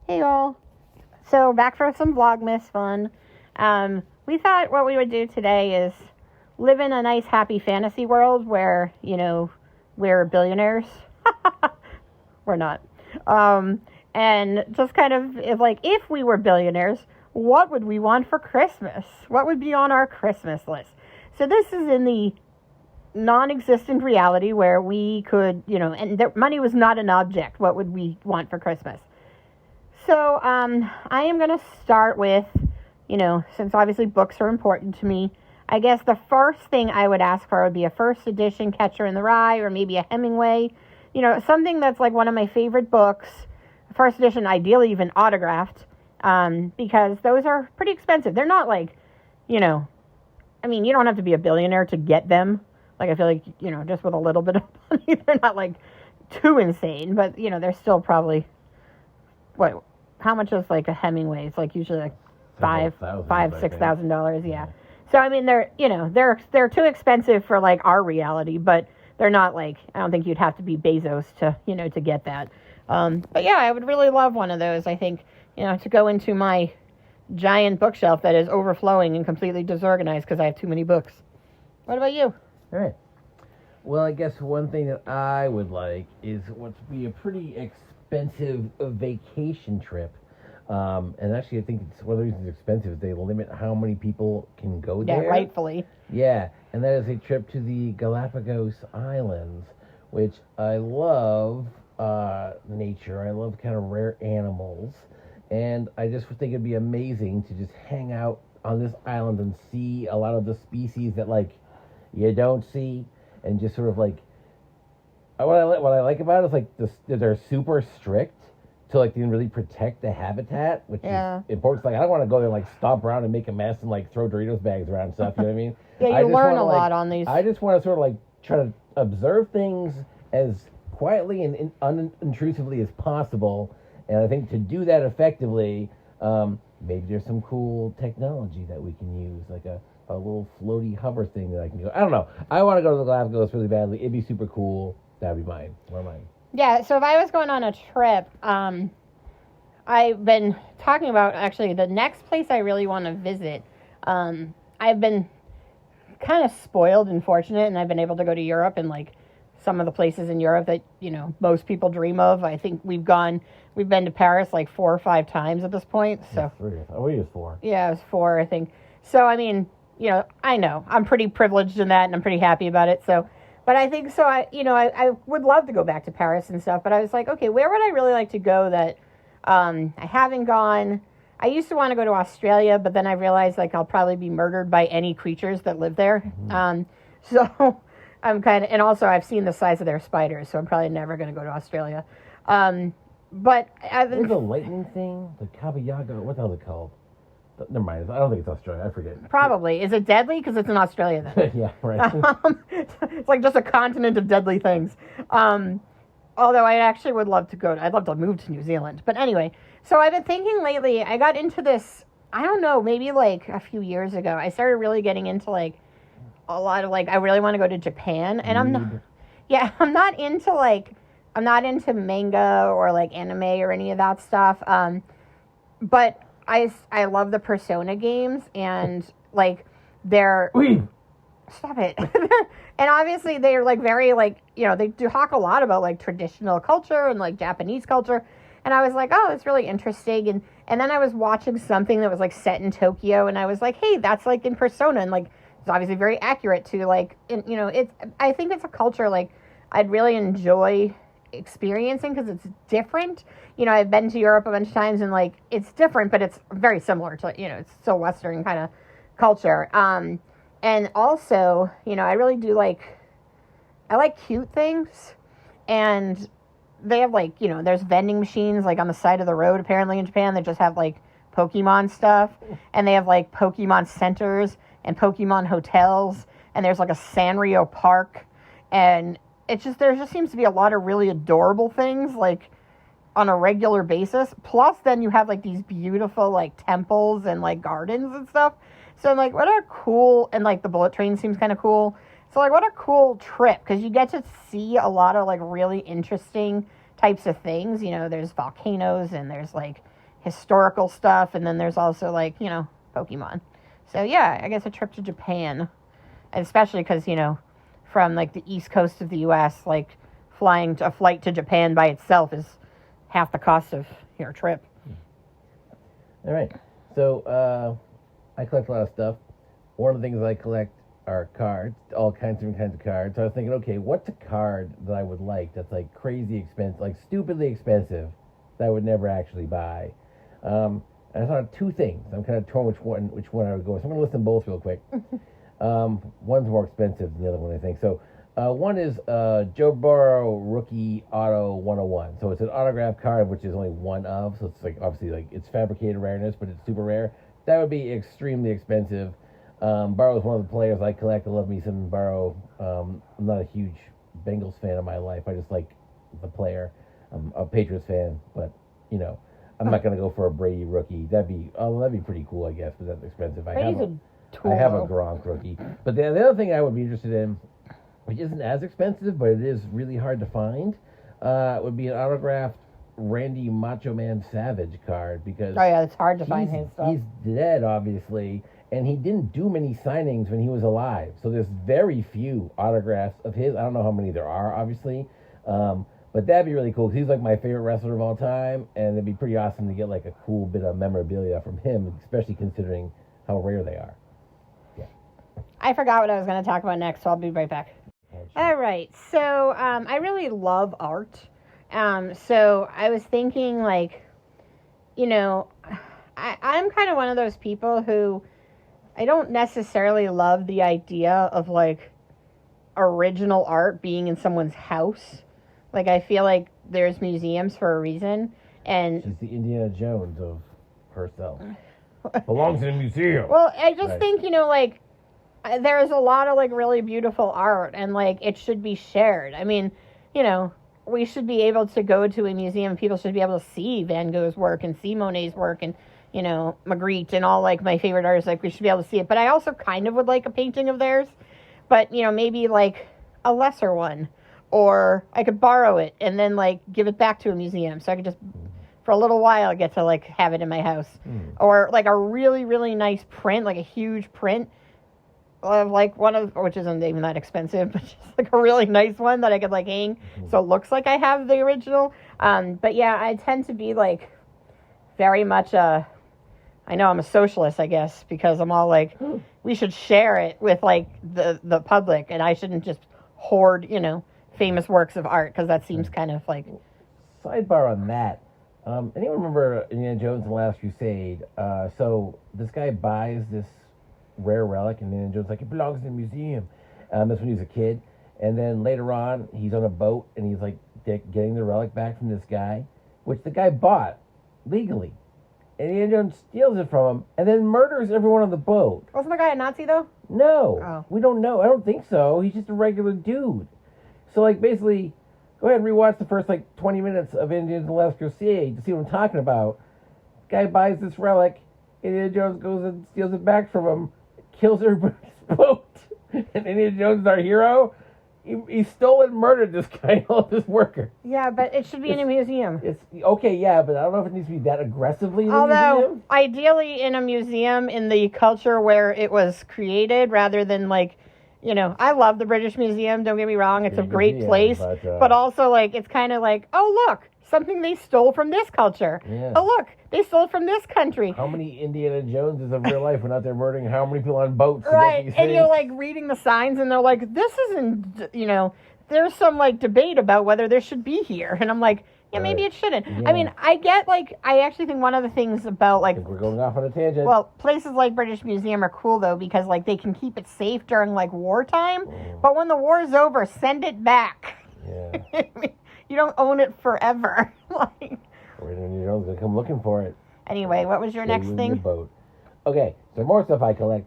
Hey all. So back for some Vlogmas fun. We thought what we would do today is live in a nice happy fantasy world where, we're billionaires. We're not. And just kind of if we were billionaires, what would we want for Christmas? What would be on our Christmas list? So this is in the non-existent reality where we could, money was not an object. What would we want for Christmas? So I am going to start with, since obviously books are important to me, I guess the first thing I would ask for would be a first edition Catcher in the Rye or maybe a Hemingway. Something that's like one of my favorite books, first edition, ideally even autographed, because those are pretty expensive. They're not you don't have to be a billionaire to get them. I feel like, just with a little bit of money, they're not too insane, but, they're still probably, how much is a Hemingway? It's usually $6,000, yeah. So I mean, they're too expensive for our reality, but they're not I don't think you'd have to be Bezos to get that. But yeah, I would really love one of those. I think to go into my giant bookshelf that is overflowing and completely disorganized because I have too many books. What about you? All right. Well, I guess one thing that I would like is what would be a pretty expensive vacation trip. And actually, I think it's one of the reasons it's expensive is they limit how many people can go there. Yeah, rightfully. Yeah, and that is a trip to the Galapagos Islands, which I love nature. I love kind of rare animals. And I just think it'd be amazing to just hang out on this island and see a lot of the species that, you don't see. And just sort of what I like about it is that they're super strict to they can really protect the habitat, which is important. I don't want to go there stomp around and make a mess and throw Doritos bags around and stuff. You know what I mean? Yeah, you learn a lot on these. I just want to sort of try to observe things as quietly and unintrusively as possible. And I think to do that effectively, maybe there's some cool technology that we can use, a little floaty hover thing that I can do. I don't know. I want to go to the Galapagos really badly. It'd be super cool. That'd be mine. One of mine. Yeah, so if I was going on a trip, I've been talking about, actually, the next place I really want to visit. I've been kind of spoiled and fortunate, and I've been able to go to Europe and, some of the places in Europe that, most people dream of. I think we've been to Paris 4 or 5 times at this point. So. Yeah, 3. Oh, it was 4. Yeah, it was 4, I think. So, I mean, I know I'm pretty privileged in that and I'm pretty happy about it. So, but I think so. I would love to go back to Paris and stuff, but I was okay, where would I really like to go that, I haven't gone? I used to want to go to Australia, but then I realized I'll probably be murdered by any creatures that live there. Mm-hmm. So I'm and also I've seen the size of their spiders, so I'm probably never going to go to Australia. But there's a lightning thing, the Kabayaga, what the hell is it called? Never mind. I don't think it's Australia. I forget. Probably. Is it deadly? Because it's in Australia then. Yeah, right. It's just a continent of deadly things. Although I actually would love to go. I'd love to move to New Zealand. But anyway, so I've been thinking lately. I got into this. I don't know. Maybe a few years ago, I started really getting into a lot of I really want to go to Japan, and I'm not. Yeah, I'm not into I'm not into manga or anime or any of that stuff. But I love the Persona games, and they're stop it. And obviously they're very they do talk a lot about traditional culture and Japanese culture, and I was oh, it's really interesting. And then I was watching something that was set in Tokyo, and I was hey, that's in Persona, and it's obviously very accurate to it's, I think it's a culture I'd really enjoy experiencing because it's different. I've been to Europe a bunch of times, and it's different, but it's very similar to it's still Western kind of culture. And also, I really do I like cute things, and they have there's vending machines on the side of the road apparently in Japan that just have Pokemon stuff, and they have Pokemon centers and Pokemon hotels, and there's a Sanrio park, and there just seems to be a lot of really adorable things on a regular basis. Plus then you have these beautiful temples and gardens and stuff. So I'm what a cool, and the bullet train seems kind of cool. So what a cool trip, because you get to see a lot of really interesting types of things. You know, there's volcanoes and there's like historical stuff, and then there's also like, you know, Pokemon. So yeah, I guess a trip to Japan, especially because, you know, from like the east coast of the U.S., like a flight to Japan by itself is half the cost of your trip. All right. So I collect a lot of stuff. One of the things I collect are cards, all kinds of different kinds of cards. So I was thinking, okay, what's a card that I would like that's like crazy expensive, like stupidly expensive, that I would never actually buy? And I thought of two things. I'm kind of torn which one I would go with. So I'm going to list them both real quick. One's more expensive than the other one, I think. So one is Joe Burrow Rookie Auto 101. So it's an autograph card, which is only one of. So it's like obviously like it's fabricated rareness, but it's super rare. That would be extremely expensive. Burrow is one of the players I collect. I love me some Burrow. I'm not a huge Bengals fan in my life. I just like the player. I'm a Patriots fan, but you know, I'm not gonna go for a Brady rookie. That'd be pretty cool, I guess, but that's expensive. I have a Gronk rookie. But the other thing I would be interested in, which isn't as expensive, but it is really hard to find, would be an autographed Randy Macho Man Savage card, because it's hard to find his stuff. He's dead, obviously, and he didn't do many signings when he was alive. So there's very few autographs of his. I don't know how many there are, obviously, but that'd be really cool, because he's like my favorite wrestler of all time, and it'd be pretty awesome to get like a cool bit of memorabilia from him, especially considering how rare they are. Yeah. I forgot what I was going to talk about next, so I'll be right back. All right, so I really love art. So I was thinking, like, you know, I'm kind of one of those people who I don't necessarily love the idea of, like, original art being in someone's house. Like, I feel like there's museums for a reason, and... She's the Indiana Jones of herself. Belongs in a museum. Well, I just think, you know, like, there's a lot of, like, really beautiful art, and, like, it should be shared. I mean, you know, we should be able to go to a museum. People should be able to see Van Gogh's work and see Monet's work and, you know, Magritte and all, like, my favorite artists. Like, we should be able to see it. But I also kind of would like a painting of theirs. But, you know, maybe, like, a lesser one. Or I could borrow it and then, like, give it back to a museum. So I could just, for a little while, get to, like, have it in my house. Or, like, a really, really nice print, like a huge print of, like, one of, which isn't even that expensive, but just, like, a really nice one that I could, like, hang. So it looks like I have the original. But, yeah, I tend to be, like, very much I know I'm a socialist, I guess, because I'm all like, we should share it with, like, the public, and I shouldn't just hoard, you know, famous works of art, because that seems kind of like... Sidebar on that. Anyone remember Indiana Jones and the Last Crusade? So this guy buys this rare relic, and Indiana Jones like, it belongs in a museum. That's when he was a kid. And then later on, he's on a boat, and he's like getting the relic back from this guy, which the guy bought legally. And Indiana Jones steals it from him, and then murders everyone on the boat. Wasn't the guy a Nazi, though? No. Oh. We don't know. I don't think so. He's just a regular dude. So, like, basically, go ahead and rewatch the first, like, 20 minutes of Indiana Jones and the Last Crusade to see what I'm talking about. Guy buys this relic, Indiana Jones goes and steals it back from him, kills everybody's boat, and Indiana Jones is our hero. He stole and murdered this guy and all his workers. Yeah, but it should be in a museum. It's okay, yeah, but I don't know if it needs to be that aggressively in a museum. Ideally in a museum in the culture where it was created, rather than, like, you know, I love the British Museum, don't get me wrong, it's a great place, but also, like, it's kind of like, oh, look, something they stole from this culture. Yeah. Oh, look, they stole from this country. How many Indiana Joneses of real life went out there murdering how many people on boats? Right, and you're, like, reading the signs, and they're like, this isn't, you know, there's some, like, debate about whether this should be here, and I'm like, yeah, maybe it shouldn't. Yeah. I mean, I get, like, I actually think one of the things about, like... We're going off on a tangent. Well, places like British Museum are cool, though, because, like, they can keep it safe during, like, wartime, but when the war's over, send it back. Yeah. You don't own it forever. Like... Indiana Jones going to come looking for it. Anyway, what was your next thing? Your boat. Okay, so more stuff I collect.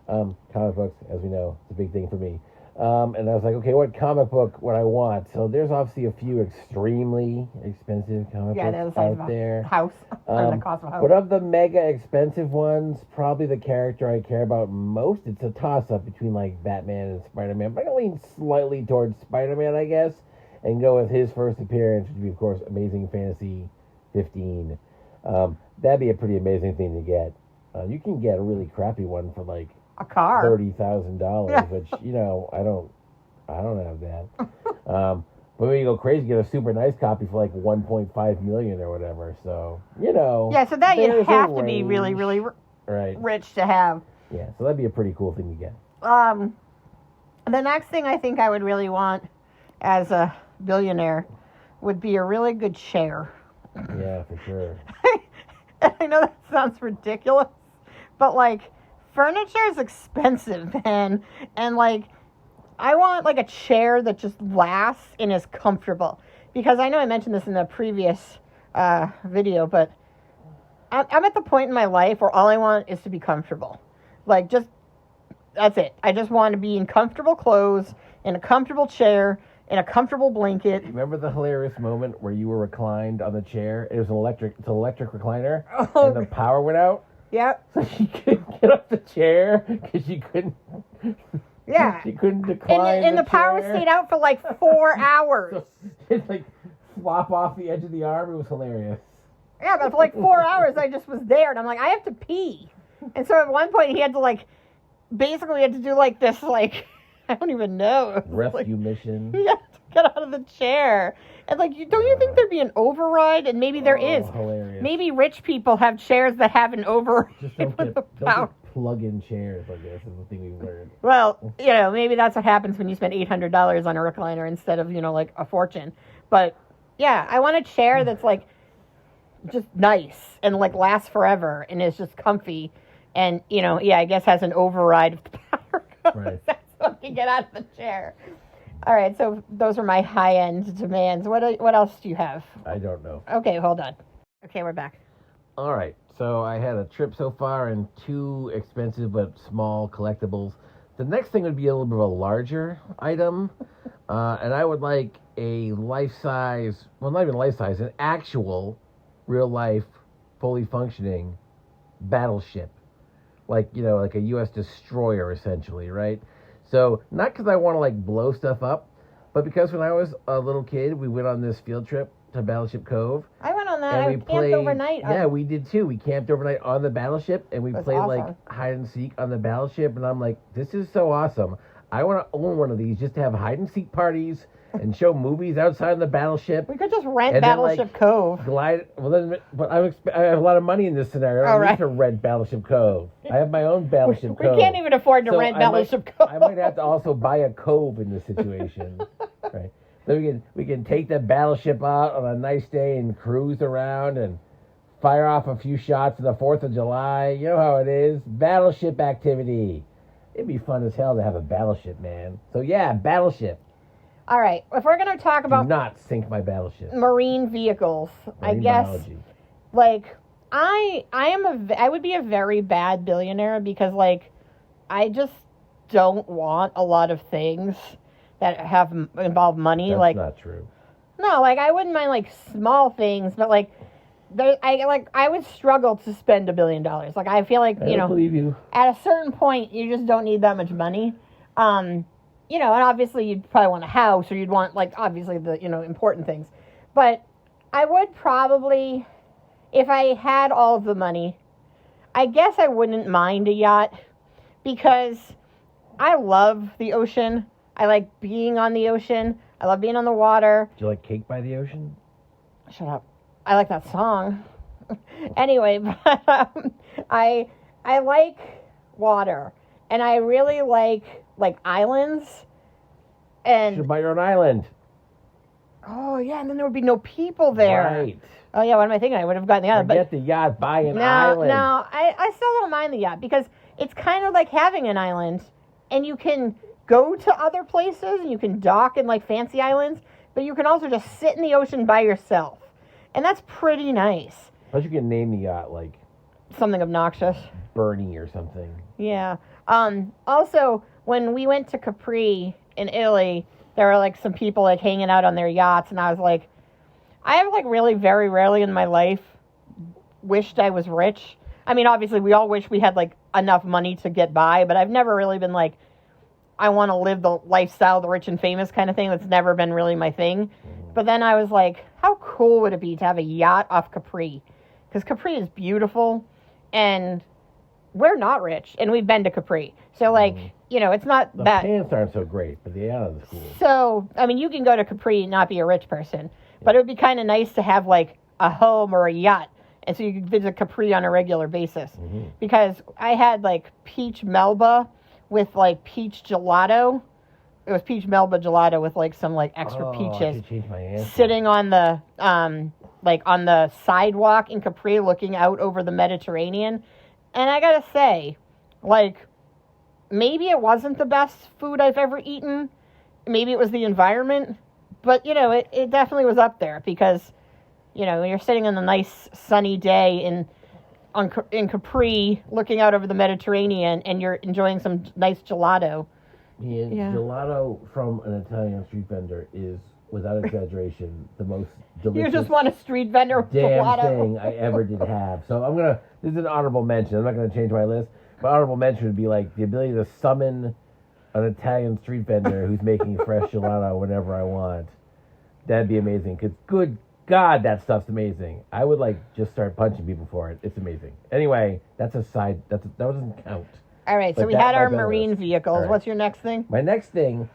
Comic books, as we know, it's a big thing for me. And I was like, okay, what comic book would I want? So there's obviously a few extremely expensive comic books out there. House. Or the cost of a house. But of the mega expensive ones, probably the character I care about most, it's a toss-up between, like, Batman and Spider-Man. But I lean slightly towards Spider-Man, I guess. and go with his first appearance, which would be, of course, Amazing Fantasy 15. That'd be a pretty amazing thing to get. You can get a really crappy one for like a car, $30,000, which I don't have that. But when you go crazy, get a super nice copy for like 1.5 million or whatever. So yeah. So that you'd have to be really, really rich to have. Yeah, so that'd be a pretty cool thing to get. The next thing I think I would really want as a billionaire would be a really good chair. Yeah, for sure. I know that sounds ridiculous, but like furniture is expensive, man, and like I want like a chair that just lasts and is comfortable, because I know I mentioned this in the previous video, but I'm at the point in my life where all I want is to be comfortable. Like, just that's it. I just want to be in comfortable clothes, in a comfortable chair, in a comfortable blanket. Remember the hilarious moment where you were reclined on the chair? It was an electric recliner, and the power went out. Yep. So she couldn't get off the chair because she couldn't. Yeah. She couldn't decline. And the power stayed out for like 4 hours. So it like flop off the edge of the arm. It was hilarious. Yeah, but for like 4 hours I just was there, and I'm like, I have to pee. And so at one point he had to like, basically had to do like this, like, I don't even know. Rescue mission. He had to get out of the chair. And like, don't you think there'd be an override? And maybe there is. Hilarious. Maybe rich people have chairs that have an override. Just don't get plug-in chairs, I guess, is the thing we've learned. Well, maybe that's what happens when you spend $800 on a recliner instead of, like a fortune. But yeah, I want a chair that's like just nice and like lasts forever and is just comfy and, I guess has an override if the power goes. Right. That's when you get out of the chair. All right, so those are my high-end demands. What else do you have? I don't know. Okay, hold on. Okay, we're back. All right, so I had a trip so far and 2 expensive but small collectibles. The next thing would be a little bit of a larger item, and I would like a life-size, well, not even life-size, an actual, real-life, fully functioning battleship. Like a U.S. destroyer, essentially, right? So, not because I want to, blow stuff up, but because when I was a little kid, we went on this field trip to Battleship Cove. I went on that. I camped overnight. Yeah, we did too. We camped overnight on the battleship, and we played, awesome. hide and seek on the battleship, and I'm like, this is so awesome. I want to own one of these just to have hide and seek parties and show movies outside on the battleship. We could just rent Battleship Cove. Glide. Well, then, but I have a lot of money in this scenario. I don't need to rent Battleship Cove. I have my own Battleship Cove. We can't even afford to rent Battleship Cove. I might have to also buy a cove in this situation. Right. So we can take the battleship out on a nice day and cruise around and fire off a few shots on the 4th of July. You know how it is. Battleship activity. It'd be fun as hell to have a battleship, man. So yeah, battleship. All right, if we're going to talk about... Do not sink my battleship. Marine vehicles, I guess, biology. I would be a very bad billionaire because, I just don't want a lot of things that involve money. That's not true. No, I wouldn't mind, small things, but, I would struggle to spend $1 billion. I feel like, I don't believe you. At a certain point, you just don't need that much money. And obviously you'd probably want a house or you'd want, obviously the, important things. But I would probably, if I had all of the money, I guess I wouldn't mind a yacht because I love the ocean. I like being on the ocean. I love being on the water. Do you like Cake by the Ocean? Shut up. I like that song. Anyway, but I like water. And I really like islands. And you should buy your own island. Oh, yeah, and then there would be no people there. Right. Oh, yeah, what am I thinking? I would have gotten the island. Forget the yacht, buy an island. No, I still don't mind the yacht because it's kind of like having an island. And you can go to other places and you can dock in, fancy islands. But you can also just sit in the ocean by yourself. And that's pretty nice. Plus you can name the yacht, something obnoxious. Bernie or something. Yeah. Also, when we went to Capri in Italy, there were some people hanging out on their yachts, and I was like, I have really very rarely in my life wished I was rich. I mean, obviously we all wish we had enough money to get by, but I've never really been I want to live the lifestyle, the rich and famous kind of thing. That's never been really my thing. But then I was like, how cool would it be to have a yacht off Capri? Because Capri is beautiful, and we're not rich, and we've been to Capri. So, like, it's not the that... The pants aren't so great, but the yacht is cool. So, I mean, you can go to Capri and not be a rich person, but it would be kind of nice to have, like, a home or a yacht, and so you can visit Capri on a regular basis. Because I had, like, peach Melba with, like, peach gelato. It was peach Melba gelato with, like, some, like, extra peaches. I should change my answer. Sitting on the, like, on the sidewalk in Capri looking out over the Mediterranean. And I gotta say, like, maybe it wasn't the best food I've ever eaten. Maybe it was the environment. But, it definitely was up there because, you're sitting on a nice sunny day in Capri looking out over the Mediterranean and you're enjoying some nice gelato. Yeah, gelato from an Italian street vendor is, without exaggeration, the most delicious. You just want a street vendor with damn gelato. thing I ever did have. So this is an honorable mention. I'm not gonna change my list. But honorable mention would be like the ability to summon an Italian street vendor who's making fresh gelato whenever I want. That'd be amazing. Because good God, that stuff's amazing. I would just start punching people for it. It's amazing. Anyway, that doesn't count. All right, so we had our marine vehicles. Right. What's your next thing? My next thing,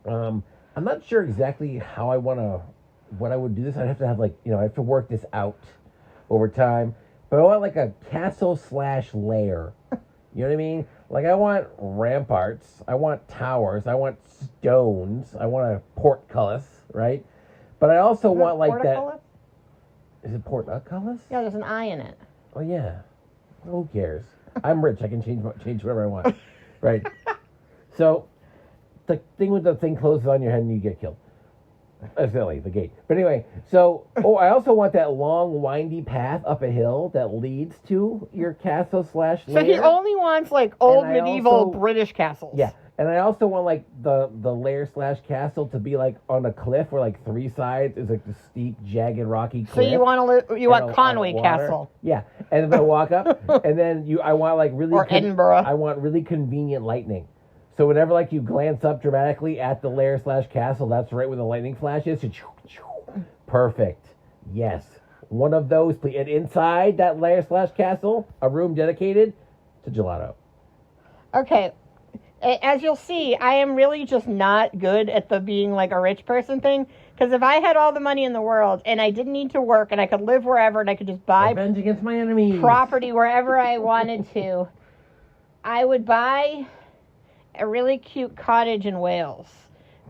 I'm not sure exactly how what I would do this. I'd have to have I have to work this out over time. But I want a castle/lair. You know what I mean? I want ramparts. I want towers. I want stones. I want a portcullis, right? But I also want that. Is it portcullis? Yeah, there's an I in it. Oh yeah. Who cares? I'm rich. I can change whatever I want. Right. So, the thing with the thing closes on your head and you get killed. Silly, the gate. But anyway, so, I also want that long, windy path up a hill that leads to your castle/lair. So he only wants, old medieval British castles. Yeah. And I also want, the lair/castle to be, on a cliff where, 3 sides is, the steep, jagged, rocky cliff. So you want Conway Castle. Yeah. And then I walk up, and then I want, really... Or Edinburgh. I want really convenient lightning. So whenever, you glance up dramatically at the lair/castle, that's right where the lightning flash is. Perfect. Yes. One of those, please. And inside that lair/castle, a room dedicated to gelato. Okay. As you'll see, I am really just not good at the being a rich person thing. Because if I had all the money in the world and I didn't need to work and I could live wherever and I could just buy revenge against my enemies, property wherever I wanted to, I would buy a really cute cottage in Wales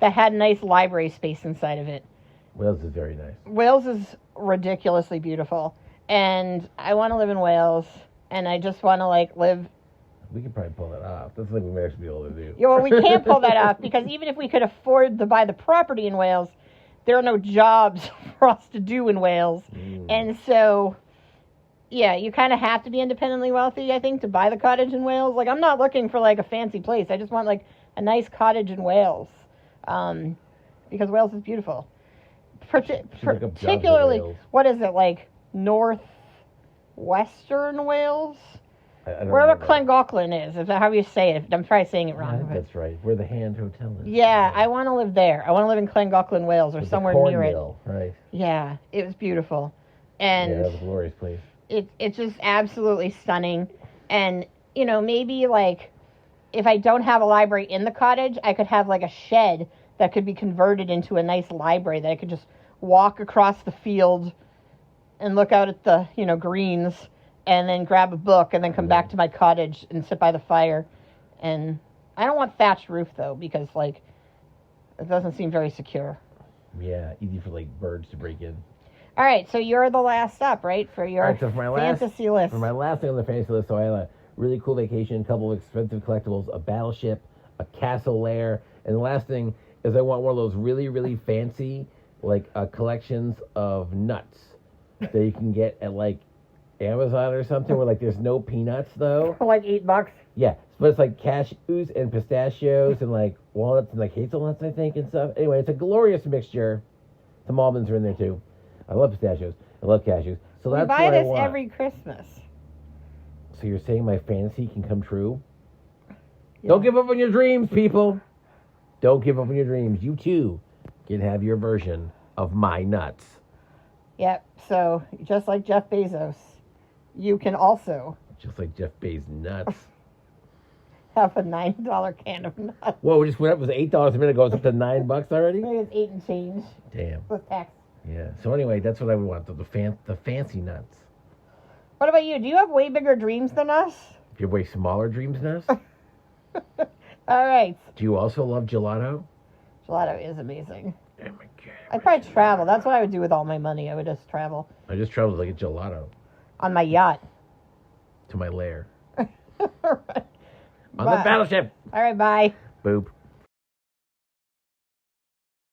that had nice library space inside of it. Wales is very nice. Wales is ridiculously beautiful. And I want to live in Wales. And I just want to live... We could probably pull that off. That's something we may actually be able to do. Yeah, well, we can't pull that off because even if we could afford to buy the property in Wales, there are no jobs for us to do in Wales. And so, yeah, you kind of have to be independently wealthy, I think, to buy the cottage in Wales. I'm not looking for, a fancy place. I just want, a nice cottage in Wales. Because Wales is beautiful. Particularly, what is it, northwestern Wales? Wherever Llangollen is that how you say it? I'm probably saying it wrong. That's right. Where the Hand Hotel is. Yeah, I want to live there. I want to live in Llangollen, Wales, or somewhere near it. Right. Yeah, it was beautiful, and that was a glorious place. It's just absolutely stunning, and maybe if I don't have a library in the cottage, I could have a shed that could be converted into a nice library that I could just walk across the field and look out at the greens. And then grab a book and then come back to my cottage and sit by the fire. And I don't want thatched roof, though, because, it doesn't seem very secure. Yeah, easy for, birds to break in. All right, so you're the last up, right, for your fantasy list. For my last thing on the fantasy list, so I have a really cool vacation, a couple of expensive collectibles, a battleship, a castle lair, and the last thing is I want one of those really, really fancy, collections of nuts that you can get at, Amazon or something where there's no peanuts though. For $8. Yeah, but it's cashews and pistachios and walnuts and hazelnuts, I think, and stuff. Anyway, it's a glorious mixture. Some almonds are in there too. I love pistachios. I love cashews. So that's what I want. We buy this every Christmas. So you're saying my fantasy can come true? Don't give up on your dreams, people. Don't give up on your dreams. You too can have your version of my nuts. Yep. So just like Jeff Bezos, you can also Just like Jeff Bezos' nuts. have a $9 can of nuts. Whoa, we just went up. It was $8 a minute ago. It's up to $9 already? I think it's 8 and change Damn. with tax. Yeah. So anyway, that's what I would want. The fancy nuts. What about you? Do you have way bigger dreams than us? If you have way smaller dreams than us. All right. Do you also love gelato? Gelato is amazing. Oh my god. I'd probably travel. That's what I would do with all my money. I would just travel I just traveled to get gelato on my yacht. to my lair. All right. On the battleship. All right, bye. Boop.